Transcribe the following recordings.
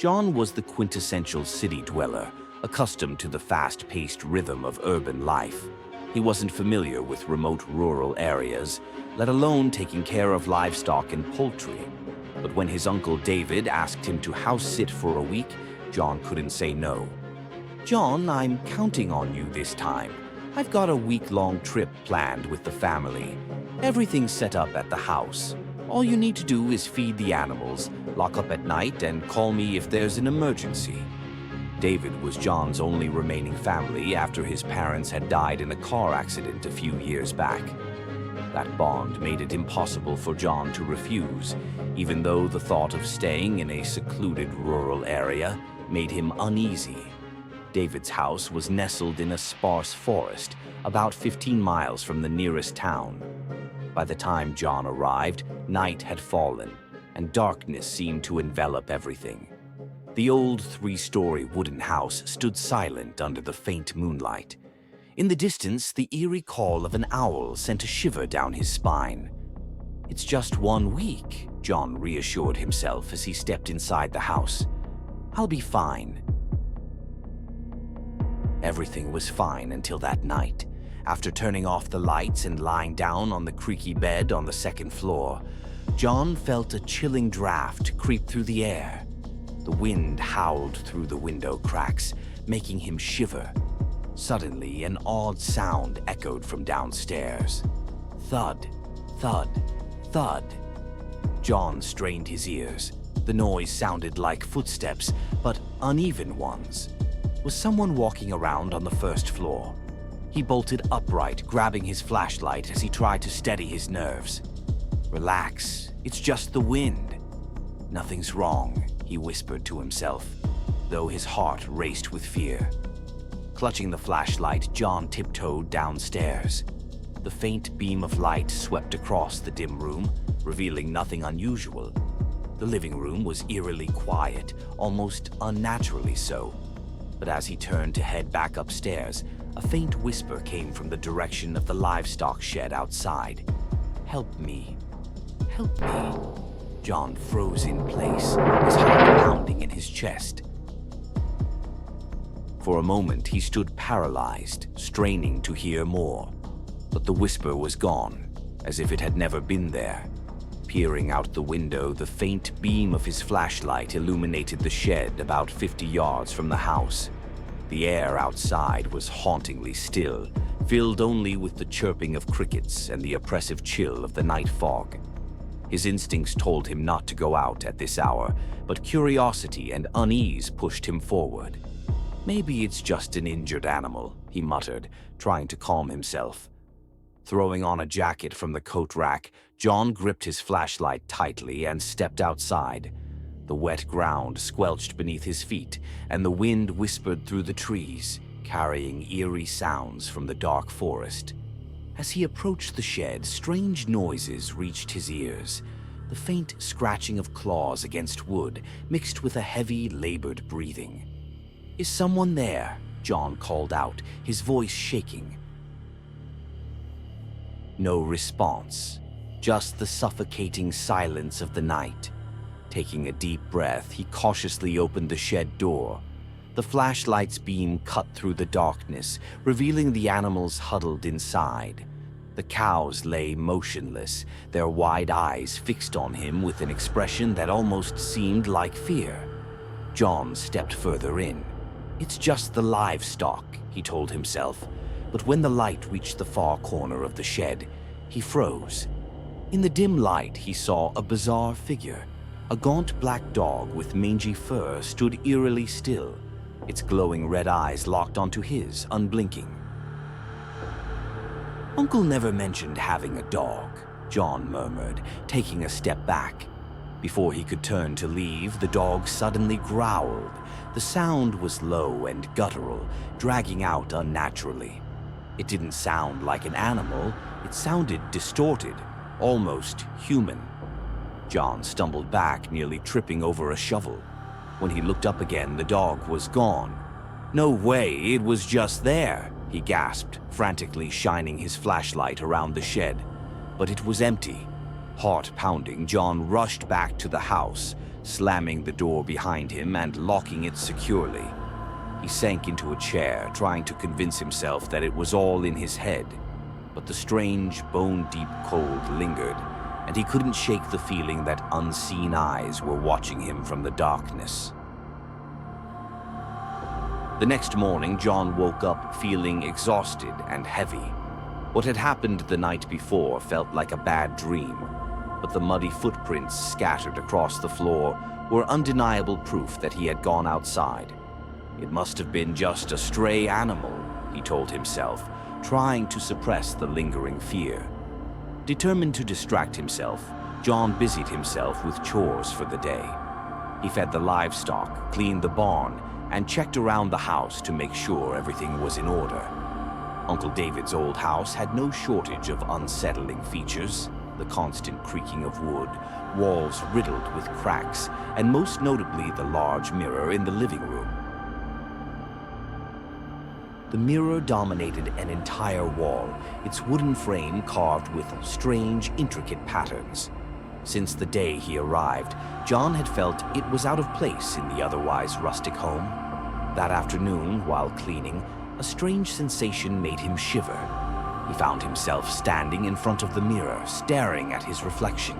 John was the quintessential city dweller, accustomed to the fast-paced rhythm of urban life. He wasn't familiar with remote rural areas, let alone taking care of livestock and poultry. But when his uncle David asked him to house-sit for a week, John couldn't say no. "John, I'm counting on you this time. I've got a week-long trip planned with the family. Everything's set up at the house. All you need to do is feed the animals, lock up at night, and call me if there's an emergency." David was John's only remaining family after his parents had died in a car accident a few years back. That bond made it impossible for John to refuse, even though the thought of staying in a secluded rural area made him uneasy. David's house was nestled in a sparse forest, about 15 miles from the nearest town. By the time John arrived, night had fallen, and darkness seemed to envelop everything. The old three-story wooden house stood silent under the faint moonlight. In the distance, the eerie call of an owl sent a shiver down his spine. "It's just 1 week," John reassured himself as he stepped inside the house. "I'll be fine." Everything was fine until that night. After turning off the lights and lying down on the creaky bed on the second floor, John felt a chilling draft creep through the air. The wind howled through the window cracks, making him shiver. Suddenly, an odd sound echoed from downstairs. Thud, thud, thud. John strained his ears. The noise sounded like footsteps, but uneven ones. Was someone walking around on the first floor? He bolted upright, grabbing his flashlight as he tried to steady his nerves. "Relax, it's just the wind." "Nothing's wrong," he whispered to himself, though his heart raced with fear. Clutching the flashlight, John tiptoed downstairs. The faint beam of light swept across the dim room, revealing nothing unusual. The living room was eerily quiet, almost unnaturally so. But as he turned to head back upstairs, a faint whisper came from the direction of the livestock shed outside. "Help me. Help me." John froze in place, his heart pounding in his chest. For a moment, he stood paralyzed, straining to hear more. But the whisper was gone, as if it had never been there. Peering out the window, the faint beam of his flashlight illuminated the shed about 50 yards from the house. The air outside was hauntingly still, filled only with the chirping of crickets and the oppressive chill of the night fog. His instincts told him not to go out at this hour, but curiosity and unease pushed him forward. "Maybe it's just an injured animal," he muttered, trying to calm himself. Throwing on a jacket from the coat rack, John gripped his flashlight tightly and stepped outside. The wet ground squelched beneath his feet, and the wind whispered through the trees, carrying eerie sounds from the dark forest. As he approached the shed, strange noises reached his ears. The faint scratching of claws against wood mixed with a heavy, labored breathing. "Is someone there?" John called out, his voice shaking. No response, just the suffocating silence of the night. Taking a deep breath, he cautiously opened the shed door. The flashlight's beam cut through the darkness, revealing the animals huddled inside. The cows lay motionless, their wide eyes fixed on him with an expression that almost seemed like fear. John stepped further in. "It's just the livestock," he told himself, but when the light reached the far corner of the shed, he froze. In the dim light, he saw a bizarre figure. A gaunt black dog with mangy fur stood eerily still, its glowing red eyes locked onto his, unblinking. "Uncle never mentioned having a dog," John murmured, taking a step back. Before he could turn to leave, the dog suddenly growled. The sound was low and guttural, dragging out unnaturally. It didn't sound like an animal, it sounded distorted, almost human. John stumbled back, nearly tripping over a shovel. When he looked up again, the dog was gone. "No way, it was just there," he gasped, frantically shining his flashlight around the shed. But it was empty. Heart pounding, John rushed back to the house, slamming the door behind him and locking it securely. He sank into a chair, trying to convince himself that it was all in his head. But the strange, bone-deep cold lingered, and he couldn't shake the feeling that unseen eyes were watching him from the darkness. The next morning, John woke up feeling exhausted and heavy. What had happened the night before felt like a bad dream, but the muddy footprints scattered across the floor were undeniable proof that he had gone outside. It must have been just a stray animal, he told himself, trying to suppress the lingering fear. Determined to distract himself, John busied himself with chores for the day. He fed the livestock, cleaned the barn, and checked around the house to make sure everything was in order. Uncle David's old house had no shortage of unsettling features: the constant creaking of wood, walls riddled with cracks, and most notably the large mirror in the living room. The mirror dominated an entire wall, its wooden frame carved with strange, intricate patterns. Since the day he arrived, John had felt it was out of place in the otherwise rustic home. That afternoon, while cleaning, a strange sensation made him shiver. He found himself standing in front of the mirror, staring at his reflection.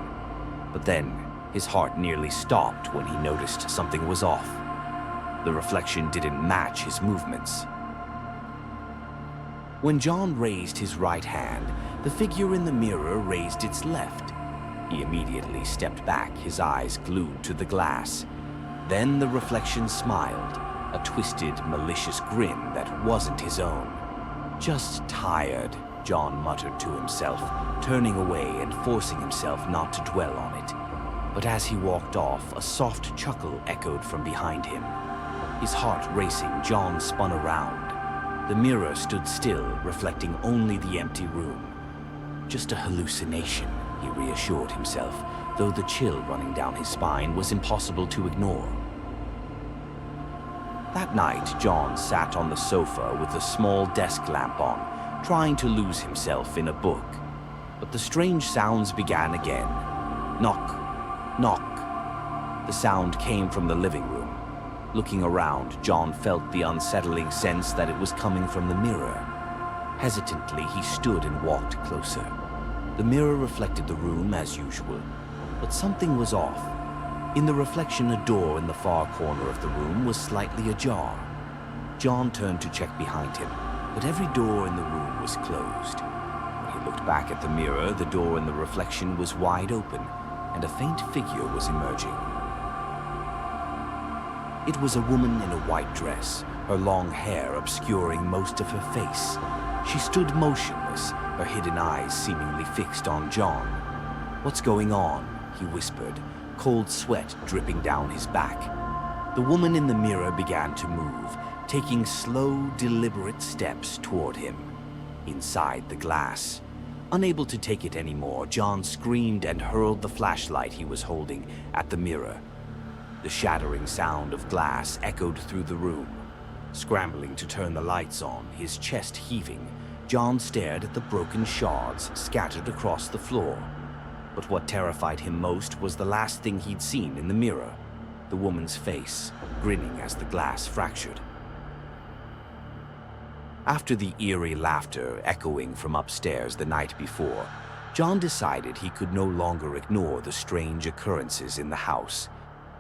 But then, his heart nearly stopped when he noticed something was off. The reflection didn't match his movements. When John raised his right hand, the figure in the mirror raised its left. He immediately stepped back, his eyes glued to the glass. Then the reflection smiled, a twisted, malicious grin that wasn't his own. "Just tired," John muttered to himself, turning away and forcing himself not to dwell on it. But as he walked off, a soft chuckle echoed from behind him. His heart racing, John spun around. The mirror stood still, reflecting only the empty room. Just a hallucination, he reassured himself, though the chill running down his spine was impossible to ignore. That night, John sat on the sofa with a small desk lamp on, trying to lose himself in a book. But the strange sounds began again. Knock, knock. The sound came from the living room. Looking around, John felt the unsettling sense that it was coming from the mirror. Hesitantly, he stood and walked closer. The mirror reflected the room as usual, but something was off. In the reflection, a door in the far corner of the room was slightly ajar. John turned to check behind him, but every door in the room was closed. When he looked back at the mirror, the door in the reflection was wide open, and a faint figure was emerging. It was a woman in a white dress, her long hair obscuring most of her face. She stood motionless, her hidden eyes seemingly fixed on John. "What's going on?" he whispered, cold sweat dripping down his back. The woman in the mirror began to move, taking slow, deliberate steps toward him. Inside the glass, unable to take it anymore, John screamed and hurled the flashlight he was holding at the mirror. The shattering sound of glass echoed through the room. Scrambling to turn the lights on, his chest heaving, John stared at the broken shards scattered across the floor. But what terrified him most was the last thing he'd seen in the mirror: the woman's face, grinning as the glass fractured. After the eerie laughter echoing from upstairs the night before, John decided he could no longer ignore the strange occurrences in the house.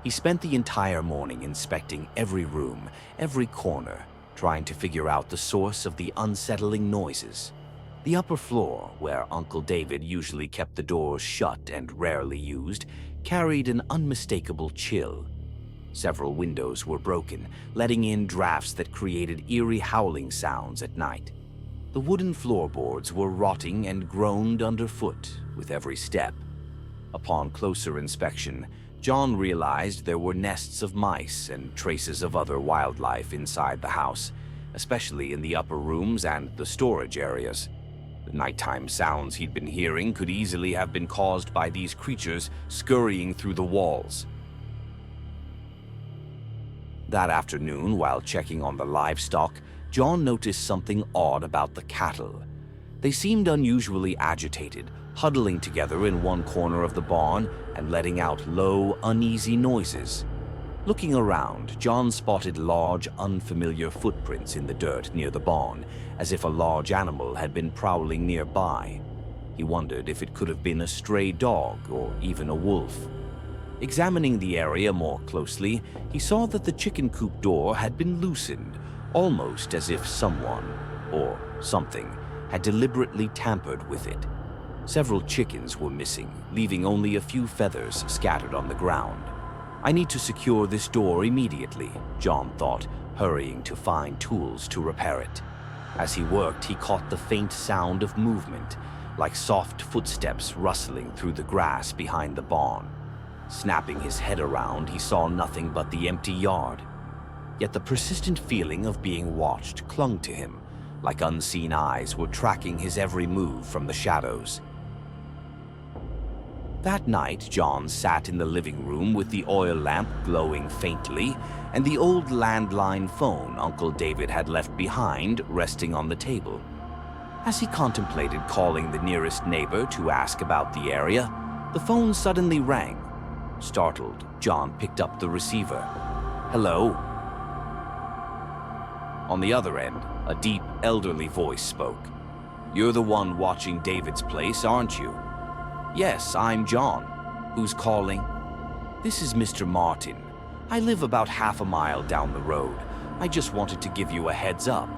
He spent the entire morning inspecting every room, every corner, trying to figure out the source of the unsettling noises. The upper floor, where Uncle David usually kept the doors shut and rarely used, carried an unmistakable chill. Several windows were broken, letting in drafts that created eerie howling sounds at night. The wooden floorboards were rotting and groaned underfoot with every step. Upon closer inspection, John realized there were nests of mice and traces of other wildlife inside the house, especially in the upper rooms and the storage areas. The nighttime sounds he'd been hearing could easily have been caused by these creatures scurrying through the walls. That afternoon, while checking on the livestock, John noticed something odd about the cattle. They seemed unusually agitated, huddling together in one corner of the barn and letting out low, uneasy noises. Looking around, John spotted large, unfamiliar footprints in the dirt near the barn, as if a large animal had been prowling nearby. He wondered if it could have been a stray dog or even a wolf. Examining the area more closely, he saw that the chicken coop door had been loosened, almost as if someone, or something, had deliberately tampered with it. Several chickens were missing, leaving only a few feathers scattered on the ground. I need to secure this door immediately, John thought, hurrying to find tools to repair it. As he worked, he caught the faint sound of movement, like soft footsteps rustling through the grass behind the barn. Snapping his head around, he saw nothing but the empty yard. Yet the persistent feeling of being watched clung to him, like unseen eyes were tracking his every move from the shadows. That night, John sat in the living room with the oil lamp glowing faintly and the old landline phone Uncle David had left behind resting on the table. As he contemplated calling the nearest neighbor to ask about the area, the phone suddenly rang. Startled, John picked up the receiver. "Hello?" On the other end, a deep, elderly voice spoke. "You're the one watching David's place, aren't you?" "Yes, I'm John. Who's calling?" "This is Mr. Martin. I live about half a mile down the road. I just wanted to give you a heads up.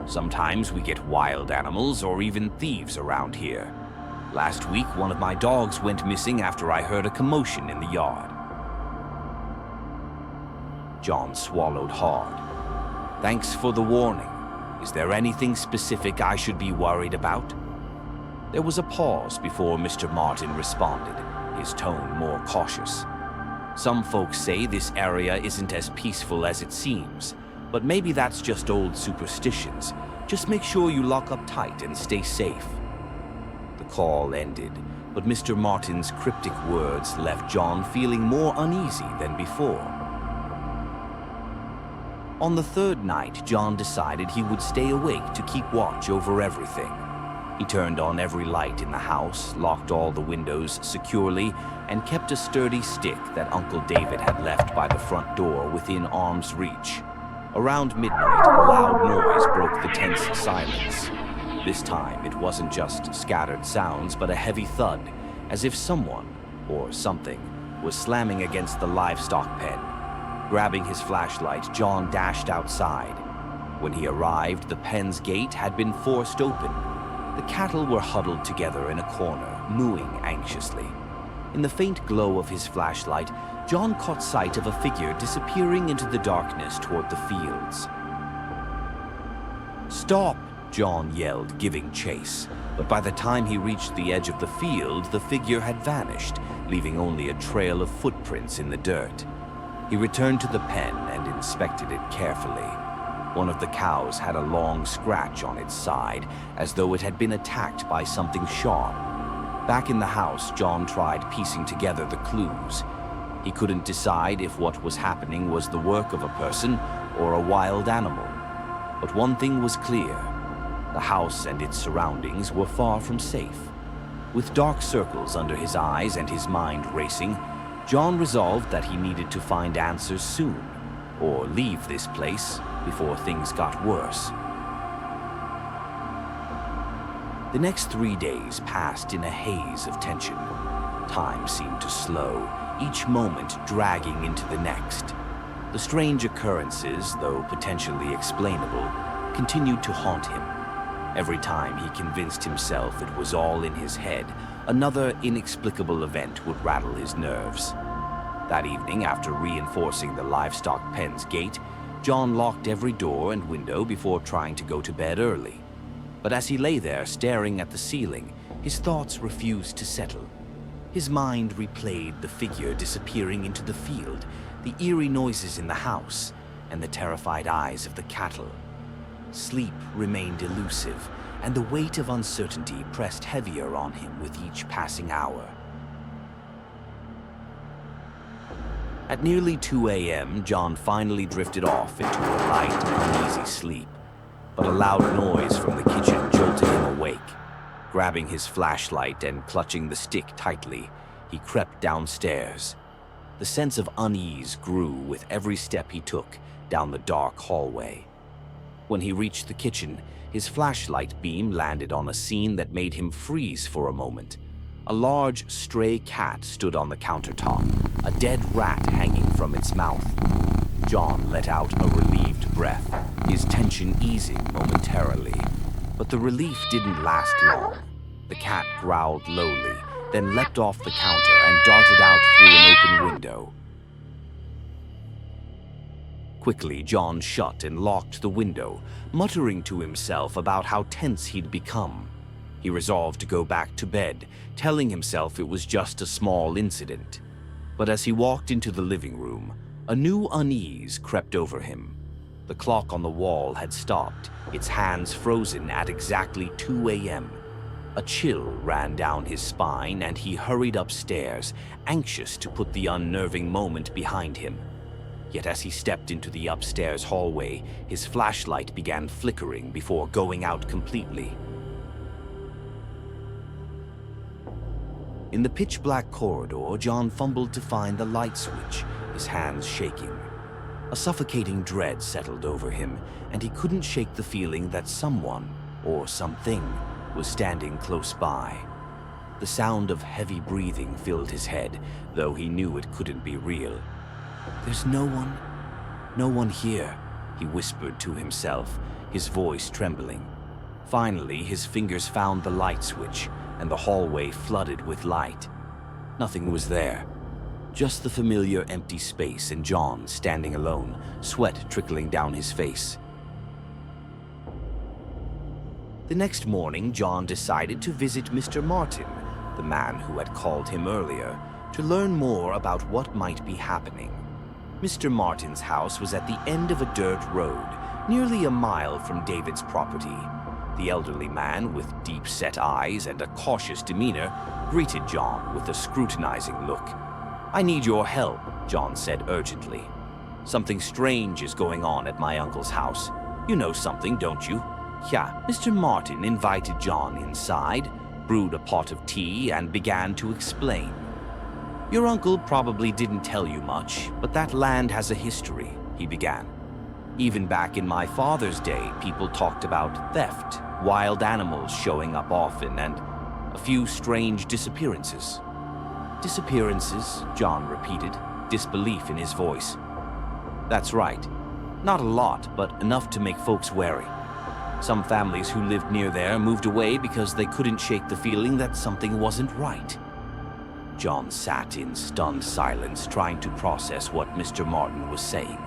Sometimes we get wild animals or even thieves around here. Last week, one of my dogs went missing after I heard a commotion in the yard." John swallowed hard. "Thanks for the warning. Is there anything specific I should be worried about?" There was a pause before Mr. Martin responded, his tone more cautious. "Some folks say this area isn't as peaceful as it seems, but maybe that's just old superstitions. Just make sure you lock up tight and stay safe." The call ended, but Mr. Martin's cryptic words left John feeling more uneasy than before. On the third night, John decided he would stay awake to keep watch over everything. He turned on every light in the house, locked all the windows securely, and kept a sturdy stick that Uncle David had left by the front door within arm's reach. Around midnight, a loud noise broke the tense silence. This time, it wasn't just scattered sounds, but a heavy thud, as if someone, or something, was slamming against the livestock pen. Grabbing his flashlight, John dashed outside. When he arrived, the pen's gate had been forced open. The cattle were huddled together in a corner, mooing anxiously. In the faint glow of his flashlight, John caught sight of a figure disappearing into the darkness toward the fields. "Stop!" John yelled, giving chase. But by the time he reached the edge of the field, the figure had vanished, leaving only a trail of footprints in the dirt. He returned to the pen and inspected it carefully. One of the cows had a long scratch on its side, as though it had been attacked by something sharp. Back in the house, John tried piecing together the clues. He couldn't decide if what was happening was the work of a person or a wild animal. But one thing was clear. The house and its surroundings were far from safe. With dark circles under his eyes and his mind racing, John resolved that he needed to find answers soon, or leave this place before things got worse. The next 3 days passed in a haze of tension. Time seemed to slow, each moment dragging into the next. The strange occurrences, though potentially explainable, continued to haunt him. Every time he convinced himself it was all in his head, another inexplicable event would rattle his nerves. That evening, after reinforcing the livestock pen's gate, John locked every door and window before trying to go to bed early. But as he lay there staring at the ceiling, his thoughts refused to settle. His mind replayed the figure disappearing into the field, the eerie noises in the house, and the terrified eyes of the cattle. Sleep remained elusive, and the weight of uncertainty pressed heavier on him with each passing hour. At nearly 2 a.m., John finally drifted off into a light, uneasy sleep. But a loud noise from the kitchen jolted him awake. Grabbing his flashlight and clutching the stick tightly, he crept downstairs. The sense of unease grew with every step he took down the dark hallway. When he reached the kitchen, his flashlight beam landed on a scene that made him freeze for a moment. A large, stray cat stood on the countertop, a dead rat hanging from its mouth. John let out a relieved breath, his tension easing momentarily. But the relief didn't last long. The cat growled lowly, then leapt off the counter and darted out through an open window. Quickly, John shut and locked the window, muttering to himself about how tense he'd become. He resolved to go back to bed, telling himself it was just a small incident. But as he walked into the living room, a new unease crept over him. The clock on the wall had stopped, its hands frozen at exactly 2 a.m. A chill ran down his spine and he hurried upstairs, anxious to put the unnerving moment behind him. Yet as he stepped into the upstairs hallway, his flashlight began flickering before going out completely. In the pitch-black corridor, John fumbled to find the light switch, his hands shaking. A suffocating dread settled over him, and he couldn't shake the feeling that someone, or something, was standing close by. The sound of heavy breathing filled his head, though he knew it couldn't be real. "There's no one here," he whispered to himself, his voice trembling. Finally, his fingers found the light switch, and the hallway flooded with light. Nothing was there. Just the familiar empty space and John standing alone, sweat trickling down his face. The next morning, John decided to visit Mr. Martin, the man who had called him earlier, to learn more about what might be happening. Mr. Martin's house was at the end of a dirt road, nearly a mile from David's property. The elderly man, with deep-set eyes and a cautious demeanor, greeted John with a scrutinizing look. "I need your help," John said urgently. "Something strange is going on at my uncle's house. You know something, don't you?" Yeah, Mr. Martin invited John inside, brewed a pot of tea, and began to explain. "Your uncle probably didn't tell you much, but that land has a history," he began. "Even back in my father's day, people talked about theft, wild animals showing up often, and a few strange disappearances." "Disappearances?" John repeated, disbelief in his voice. "That's right. Not a lot, but enough to make folks wary. Some families who lived near there moved away because they couldn't shake the feeling that something wasn't right." John sat in stunned silence, trying to process what Mr. Martin was saying.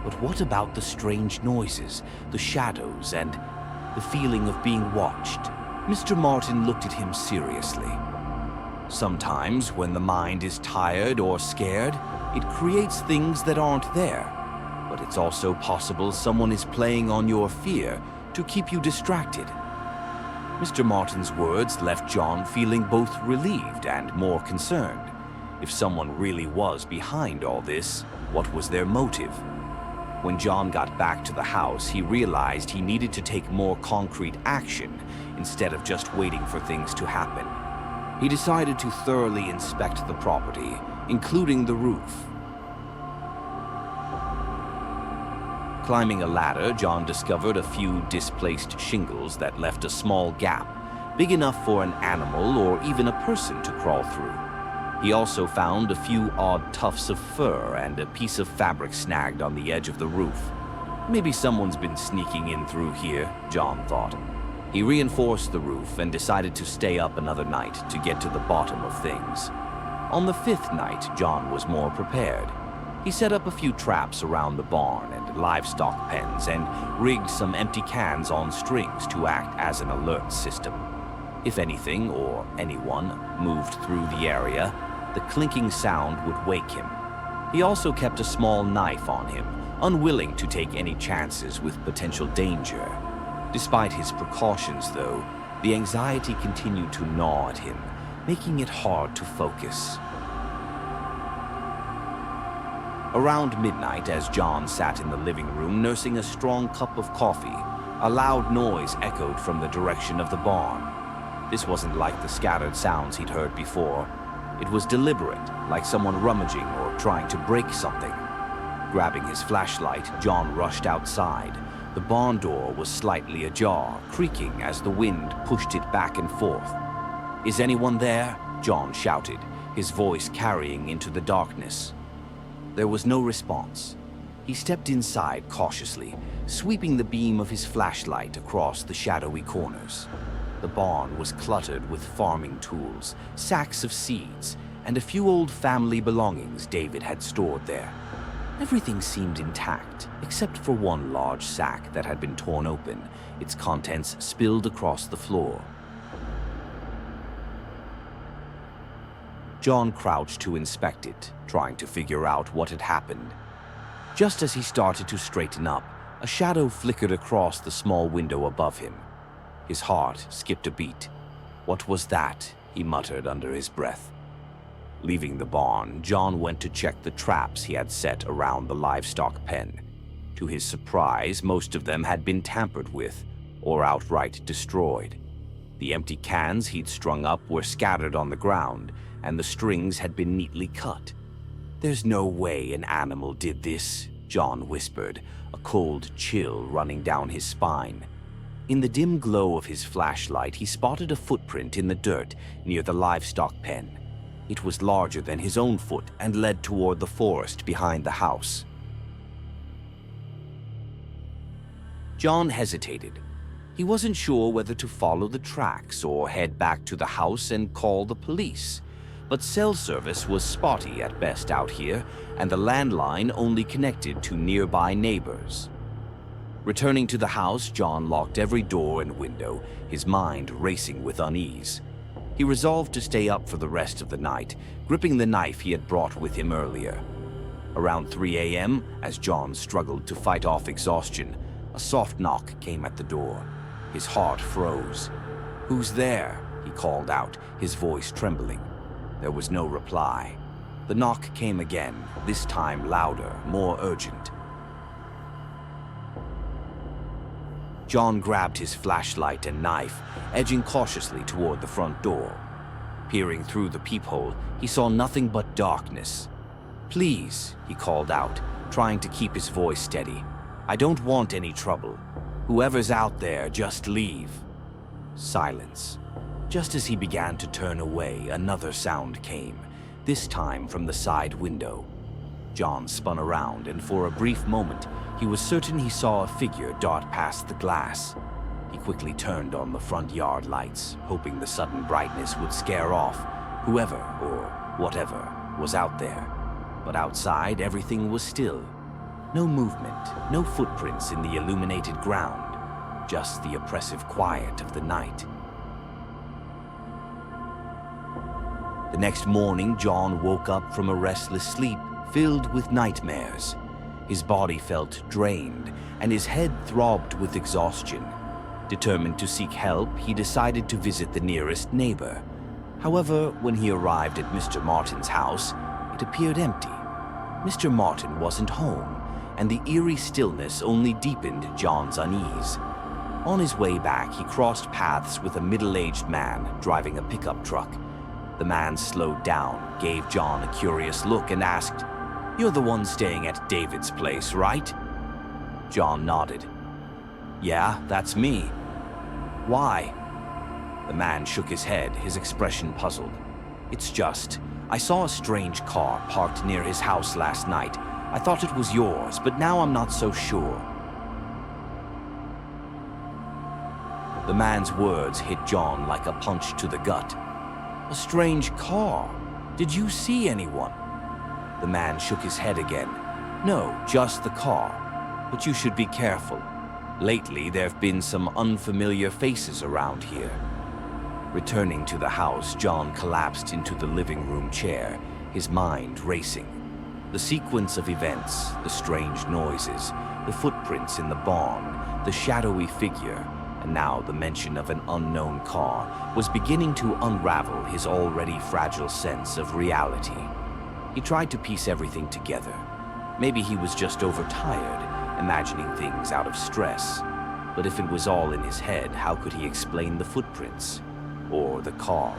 But what about the strange noises, the shadows, and the feeling of being watched? Mr. Martin looked at him seriously. "Sometimes, when the mind is tired or scared, it creates things that aren't there. But it's also possible someone is playing on your fear to keep you distracted." Mr. Martin's words left John feeling both relieved and more concerned. If someone really was behind all this, what was their motive? When John got back to the house, he realized he needed to take more concrete action instead of just waiting for things to happen. He decided to thoroughly inspect the property, including the roof. Climbing a ladder, John discovered a few displaced shingles that left a small gap, big enough for an animal or even a person to crawl through. He also found a few odd tufts of fur and a piece of fabric snagged on the edge of the roof. Maybe someone's been sneaking in through here, John thought. He reinforced the roof and decided to stay up another night to get to the bottom of things. On the 5th night, John was more prepared. He set up a few traps around the barn and livestock pens and rigged some empty cans on strings to act as an alert system. If anything or anyone moved through the area, the clinking sound would wake him. He also kept a small knife on him, unwilling to take any chances with potential danger. Despite his precautions, though, the anxiety continued to gnaw at him, making it hard to focus. Around midnight, as John sat in the living room nursing a strong cup of coffee, a loud noise echoed from the direction of the barn. This wasn't like the scattered sounds he'd heard before. It was deliberate, like someone rummaging or trying to break something. Grabbing his flashlight, John rushed outside. The barn door was slightly ajar, creaking as the wind pushed it back and forth. "Is anyone there?" John shouted, his voice carrying into the darkness. There was no response. He stepped inside cautiously, sweeping the beam of his flashlight across the shadowy corners. The barn was cluttered with farming tools, sacks of seeds, and a few old family belongings David had stored there. Everything seemed intact, except for one large sack that had been torn open, its contents spilled across the floor. John crouched to inspect it, trying to figure out what had happened. Just as he started to straighten up, a shadow flickered across the small window above him. His heart skipped a beat. "What was that?" he muttered under his breath. Leaving the barn, John went to check the traps he had set around the livestock pen. To his surprise, most of them had been tampered with or outright destroyed. The empty cans he'd strung up were scattered on the ground, and the strings had been neatly cut. "There's no way an animal did this," John whispered, a cold chill running down his spine. In the dim glow of his flashlight, he spotted a footprint in the dirt near the livestock pen. It was larger than his own foot and led toward the forest behind the house. John hesitated. He wasn't sure whether to follow the tracks or head back to the house and call the police. But cell service was spotty at best out here, and the landline only connected to nearby neighbors. Returning to the house, John locked every door and window, his mind racing with unease. He resolved to stay up for the rest of the night, gripping the knife he had brought with him earlier. Around 3 a.m., as John struggled to fight off exhaustion, a soft knock came at the door. His heart froze. "Who's there?" he called out, his voice trembling. There was no reply. The knock came again, this time louder, more urgent. John grabbed his flashlight and knife, edging cautiously toward the front door. Peering through the peephole, he saw nothing but darkness. "Please," he called out, trying to keep his voice steady. "I don't want any trouble. Whoever's out there, just leave." Silence. Just as he began to turn away, another sound came, this time from the side window. John spun around, and for a brief moment, he was certain he saw a figure dart past the glass. He quickly turned on the front yard lights, hoping the sudden brightness would scare off whoever or whatever was out there. But outside, everything was still. No movement, no footprints in the illuminated ground, just the oppressive quiet of the night. The next morning, John woke up from a restless sleep filled with nightmares. His body felt drained, and his head throbbed with exhaustion. Determined to seek help, he decided to visit the nearest neighbor. However, when he arrived at Mr. Martin's house, it appeared empty. Mr. Martin wasn't home, and the eerie stillness only deepened John's unease. On his way back, he crossed paths with a middle-aged man driving a pickup truck. The man slowed down, gave John a curious look, and asked, "You're the one staying at David's place, right?" John nodded. "Yeah, that's me." "Why?" The man shook his head, his expression puzzled. "It's just, I saw a strange car parked near his house last night. I thought it was yours, but now I'm not so sure." The man's words hit John like a punch to the gut. "A strange car? Did you see anyone?" The man shook his head again. "No, just the car. But you should be careful. Lately, there have been some unfamiliar faces around here." Returning to the house, John collapsed into the living room chair, his mind racing. The sequence of events, the strange noises, the footprints in the barn, the shadowy figure, and now the mention of an unknown car was beginning to unravel his already fragile sense of reality. He tried to piece everything together. Maybe he was just overtired, imagining things out of stress. But if it was all in his head, how could he explain the footprints? or the car.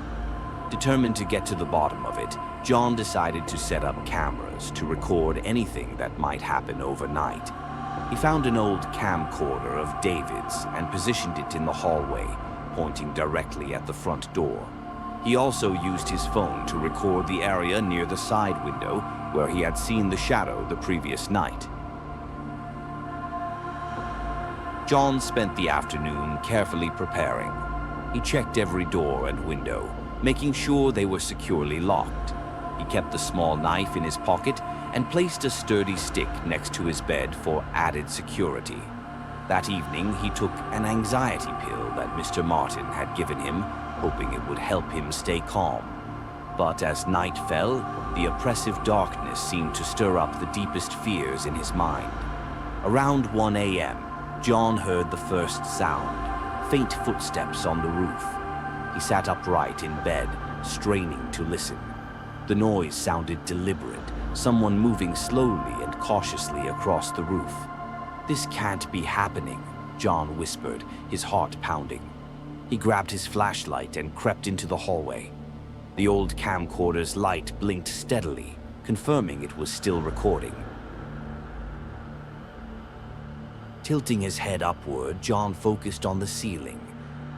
Determined to get to the bottom of it, John decided to set up cameras to record anything that might happen overnight. He found an old camcorder of David's and positioned it in the hallway, pointing directly at the front door. He also used his phone to record the area near the side window where he had seen the shadow the previous night. John spent the afternoon carefully preparing. He checked every door and window, making sure they were securely locked. He kept the small knife in his pocket and placed a sturdy stick next to his bed for added security. That evening, he took an anxiety pill that Mr. Martin had given him, hoping it would help him stay calm. But as night fell, the oppressive darkness seemed to stir up the deepest fears in his mind. Around 1 a.m., John heard the first sound, faint footsteps on the roof. He sat upright in bed, straining to listen. The noise sounded deliberate, someone moving slowly and cautiously across the roof. "This can't be happening," John whispered, his heart pounding. He grabbed his flashlight and crept into the hallway. The old camcorder's light blinked steadily, confirming it was still recording. Tilting his head upward, John focused on the ceiling.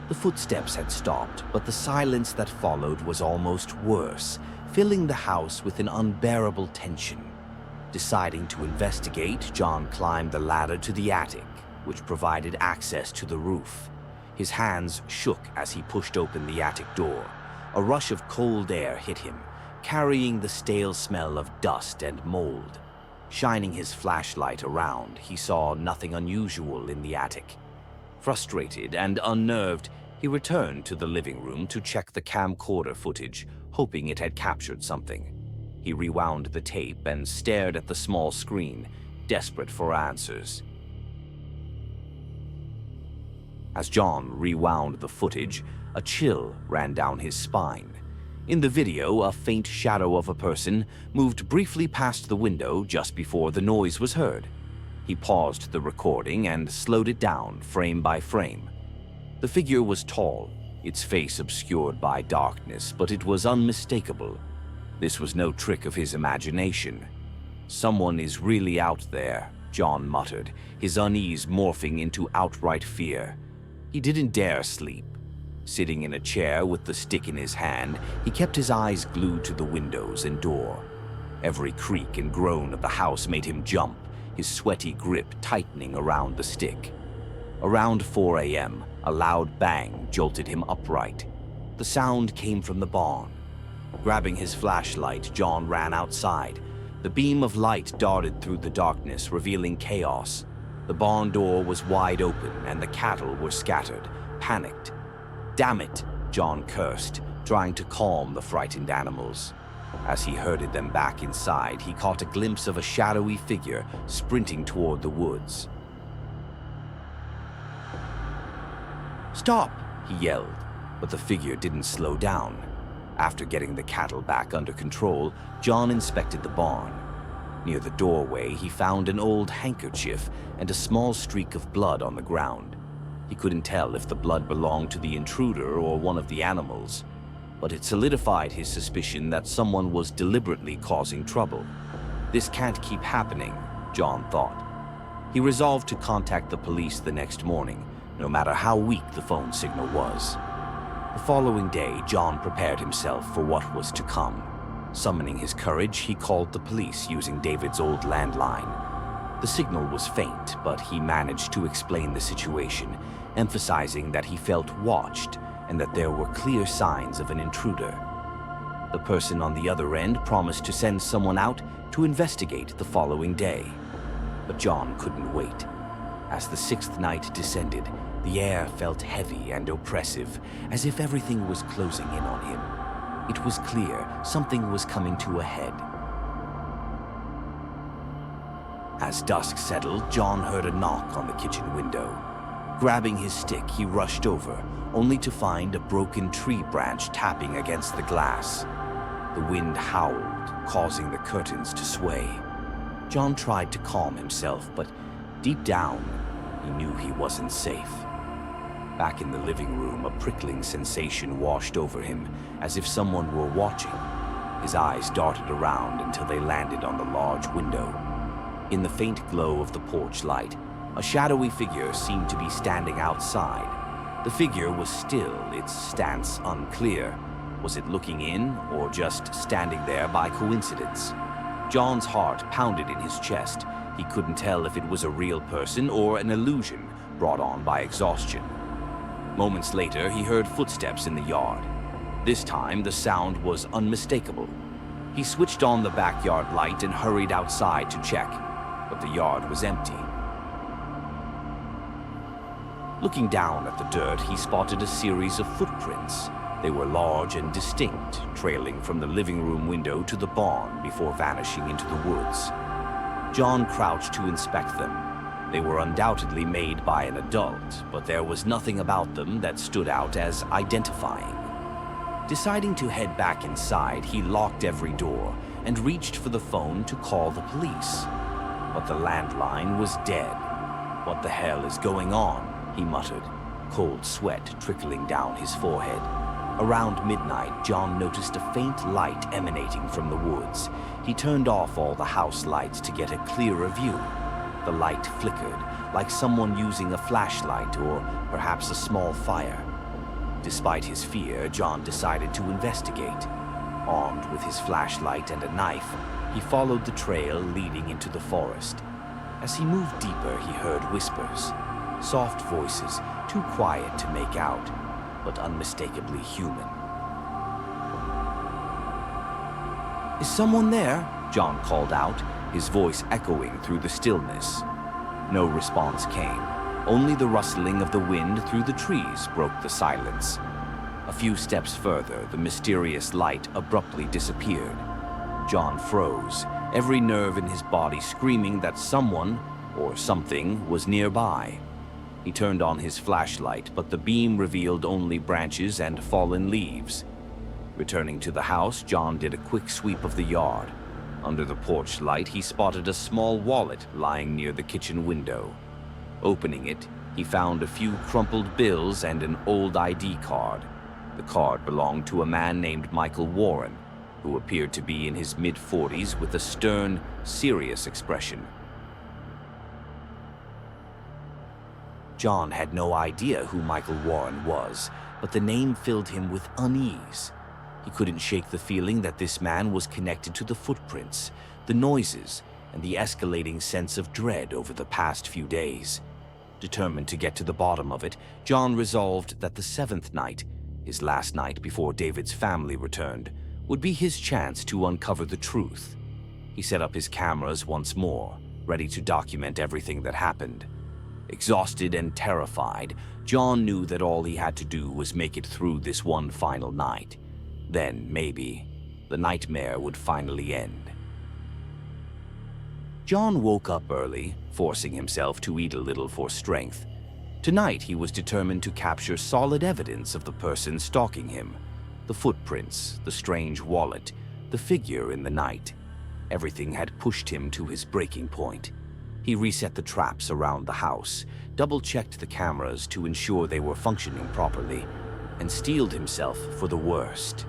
The footsteps had stopped, but the silence that followed was almost worse, filling the house with an unbearable tension. Deciding to investigate, John climbed the ladder to the attic, which provided access to the roof. His hands shook as he pushed open the attic door. A rush of cold air hit him, carrying the stale smell of dust and mold. Shining his flashlight around, he saw nothing unusual in the attic. Frustrated and unnerved, he returned to the living room to check the camcorder footage, hoping it had captured something. He rewound the tape and stared at the small screen, desperate for answers. As John rewound the footage, a chill ran down his spine. In the video, a faint shadow of a person moved briefly past the window just before the noise was heard. He paused the recording and slowed it down frame by frame. The figure was tall, its face obscured by darkness, but it was unmistakable. This was no trick of his imagination. "Someone is really out there," John muttered, his unease morphing into outright fear. He didn't dare sleep. Sitting in a chair with the stick in his hand, he kept his eyes glued to the windows and door. Every creak and groan of the house made him jump, his sweaty grip tightening around the stick. Around 4 a.m., a loud bang jolted him upright. The sound came from the barn. Grabbing his flashlight, John ran outside. The beam of light darted through the darkness, revealing chaos. The barn door was wide open and the cattle were scattered, panicked. "Damn it," John cursed, trying to calm the frightened animals. As he herded them back inside, he caught a glimpse of a shadowy figure sprinting toward the woods. "Stop!" he yelled, but the figure didn't slow down. After getting the cattle back under control, John inspected the barn. Near the doorway, he found an old handkerchief and a small streak of blood on the ground. He couldn't tell if the blood belonged to the intruder or one of the animals, but it solidified his suspicion that someone was deliberately causing trouble. This can't keep happening, John thought. He resolved to contact the police the next morning, no matter how weak the phone signal was. The following day, John prepared himself for what was to come. Summoning his courage, he called the police using David's old landline. The signal was faint, but he managed to explain the situation, emphasizing that he felt watched and that there were clear signs of an intruder. The person on the other end promised to send someone out to investigate the following day. But John couldn't wait. As the sixth night descended, the air felt heavy and oppressive, as if everything was closing in on him. It was clear something was coming to a head. As dusk settled, John heard a knock on the kitchen window. Grabbing his stick, he rushed over, only to find a broken tree branch tapping against the glass. The wind howled, causing the curtains to sway. John tried to calm himself, but deep down, he knew he wasn't safe. Back in the living room, a prickling sensation washed over him, as if someone were watching. His eyes darted around until they landed on the large window. In the faint glow of the porch light, a shadowy figure seemed to be standing outside. The figure was still, its stance unclear. Was it looking in, or just standing there by coincidence? John's heart pounded in his chest. He couldn't tell if it was a real person or an illusion brought on by exhaustion. Moments later, he heard footsteps in the yard. This time, the sound was unmistakable. He switched on the backyard light and hurried outside to check, but the yard was empty. Looking down at the dirt, he spotted a series of footprints. They were large and distinct, trailing from the living room window to the barn before vanishing into the woods. John crouched to inspect them. They were undoubtedly made by an adult, but there was nothing about them that stood out as identifying. Deciding to head back inside, he locked every door and reached for the phone to call the police. But the landline was dead. "What the hell is going on?" he muttered, cold sweat trickling down his forehead. Around midnight, John noticed a faint light emanating from the woods. He turned off all the house lights to get a clearer view. The light flickered, like someone using a flashlight or perhaps a small fire. Despite his fear, John decided to investigate. Armed with his flashlight and a knife, he followed the trail leading into the forest. As he moved deeper, he heard whispers. Soft voices, too quiet to make out, but unmistakably human. "Is someone there?" John called out, his voice echoing through the stillness. No response came. Only the rustling of the wind through the trees broke the silence. A few steps further, the mysterious light abruptly disappeared. John froze, every nerve in his body screaming that someone, or something, was nearby. He turned on his flashlight, but the beam revealed only branches and fallen leaves. Returning to the house, John did a quick sweep of the yard. Under the porch light, he spotted a small wallet lying near the kitchen window. Opening it, he found a few crumpled bills and an old ID card. The card belonged to a man named Michael Warren, who appeared to be in his mid-40s with a stern, serious expression. John had no idea who Michael Warren was, but the name filled him with unease. He couldn't shake the feeling that this man was connected to the footprints, the noises, and the escalating sense of dread over the past few days. Determined to get to the bottom of it, John resolved that the seventh night, his last night before David's family returned, would be his chance to uncover the truth. He set up his cameras once more, ready to document everything that happened. Exhausted and terrified, John knew that all he had to do was make it through this one final night. Then, maybe, the nightmare would finally end. John woke up early, forcing himself to eat a little for strength. Tonight, he was determined to capture solid evidence of the person stalking him. The footprints, the strange wallet, the figure in the night. Everything had pushed him to his breaking point. He reset the traps around the house, double-checked the cameras to ensure they were functioning properly, and steeled himself for the worst.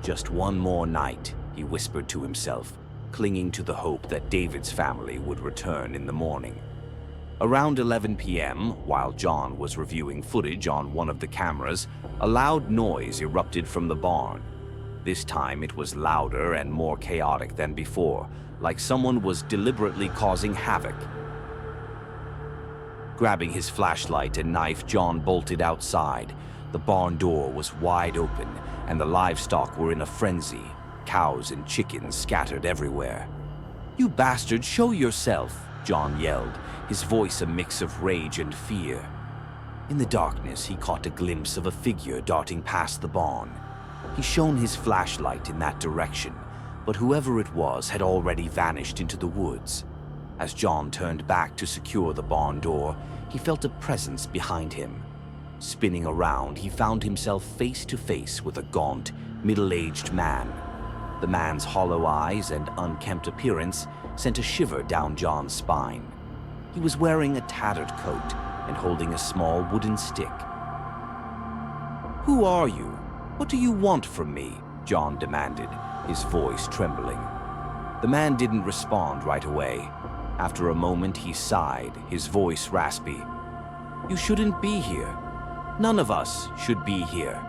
Just one more night, he whispered to himself, clinging to the hope that David's family would return in the morning. Around 11 p.m., while John was reviewing footage on one of the cameras, a loud noise erupted from the barn. This time it was louder and more chaotic than before, like someone was deliberately causing havoc. Grabbing his flashlight and knife, John bolted outside. The barn door was wide open, and the livestock were in a frenzy. Cows and chickens scattered everywhere. "You bastard, show yourself!" John yelled, his voice a mix of rage and fear. In the darkness, he caught a glimpse of a figure darting past the barn. He shone his flashlight in that direction, but whoever it was had already vanished into the woods. As John turned back to secure the barn door, he felt a presence behind him. Spinning around, he found himself face to face with a gaunt, middle-aged man. The man's hollow eyes and unkempt appearance sent a shiver down John's spine. He was wearing a tattered coat and holding a small wooden stick. Who are you? What do you want from me? John demanded, his voice trembling. The man didn't respond right away. After a moment, he sighed, his voice raspy. You shouldn't be here. None of us should be here.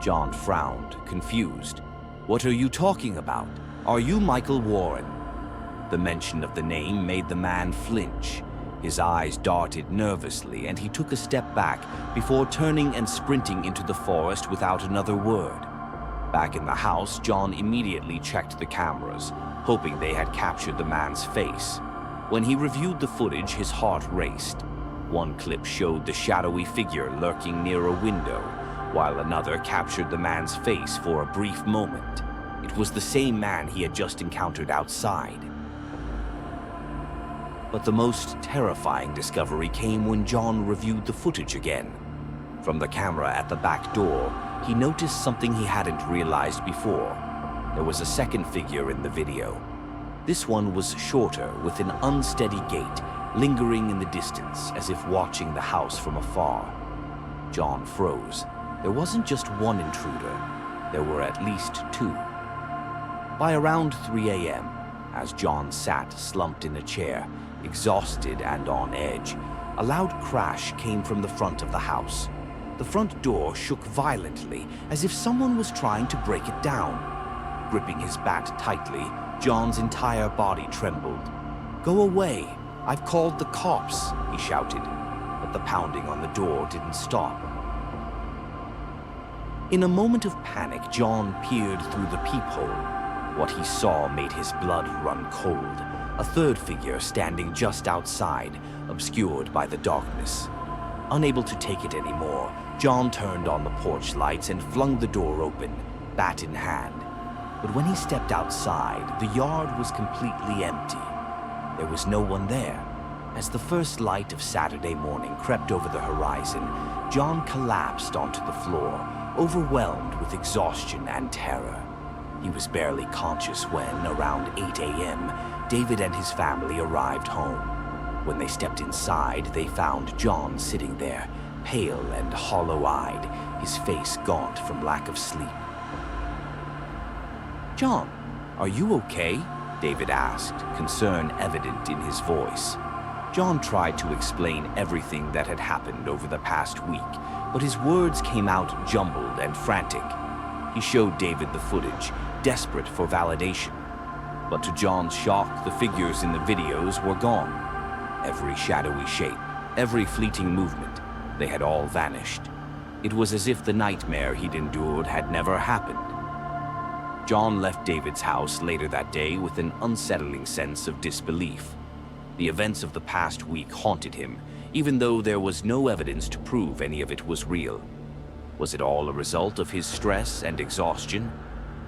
John frowned, confused. What are you talking about? Are you Michael Warren? The mention of the name made the man flinch. His eyes darted nervously, and he took a step back before turning and sprinting into the forest without another word. Back in the house, John immediately checked the cameras, hoping they had captured the man's face. When he reviewed the footage, his heart raced. One clip showed the shadowy figure lurking near a window, while another captured the man's face for a brief moment. It was the same man he had just encountered outside. But the most terrifying discovery came when John reviewed the footage again. From the camera at the back door, he noticed something he hadn't realized before. There was a second figure in the video. This one was shorter, with an unsteady gait, lingering in the distance as if watching the house from afar. John froze. There wasn't just one intruder. There were at least two. By around 3 a.m., as John sat slumped in a chair, exhausted and on edge, a loud crash came from the front of the house. The front door shook violently, as if someone was trying to break it down. Gripping his bat tightly, John's entire body trembled. "Go away! I've called the cops!" he shouted, but the pounding on the door didn't stop. In a moment of panic, John peered through the peephole. What he saw made his blood run cold. A third figure standing just outside, obscured by the darkness. Unable to take it anymore, John turned on the porch lights and flung the door open, bat in hand. But when he stepped outside, the yard was completely empty. There was no one there. As the first light of Saturday morning crept over the horizon, John collapsed onto the floor, overwhelmed with exhaustion and terror. He was barely conscious when, around 8 a.m., David and his family arrived home. When they stepped inside, they found John sitting there, pale and hollow-eyed, his face gaunt from lack of sleep. "John, are you okay?" David asked, concern evident in his voice. John tried to explain everything that had happened over the past week, but his words came out jumbled and frantic. He showed David the footage, desperate for validation. But to John's shock, the figures in the videos were gone. Every shadowy shape, every fleeting movement, they had all vanished. It was as if the nightmare he'd endured had never happened. John left David's house later that day with an unsettling sense of disbelief. The events of the past week haunted him, even though there was no evidence to prove any of it was real. Was it all a result of his stress and exhaustion?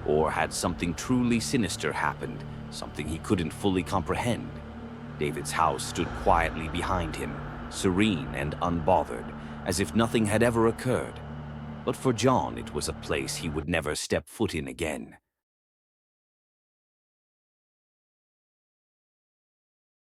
Or had something truly sinister happened, something he couldn't fully comprehend? David's house stood quietly behind him, serene and unbothered, as if nothing had ever occurred. But for John, it was a place he would never step foot in again.